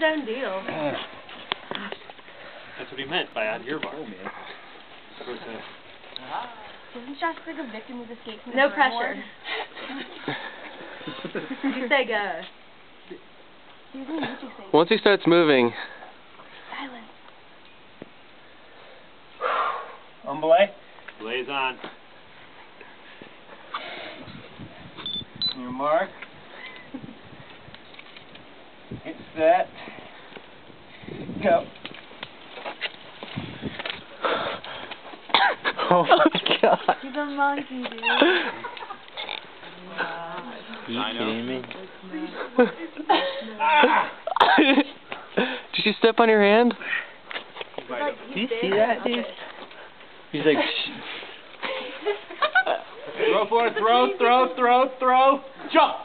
done deal. That's what he meant by on your bar. Isn't Josh like a victim of escape from the No Burn pressure. Ward? You say go. Susan, what you say? Once he starts moving. Silence. On belay. Blaze on. Your mark. Get set. Go. Oh my god. He's a monkey, dude. Are you kidding me? Did you step on your hand? Do you see that, dude? He's like, Throw for it, throw, jump!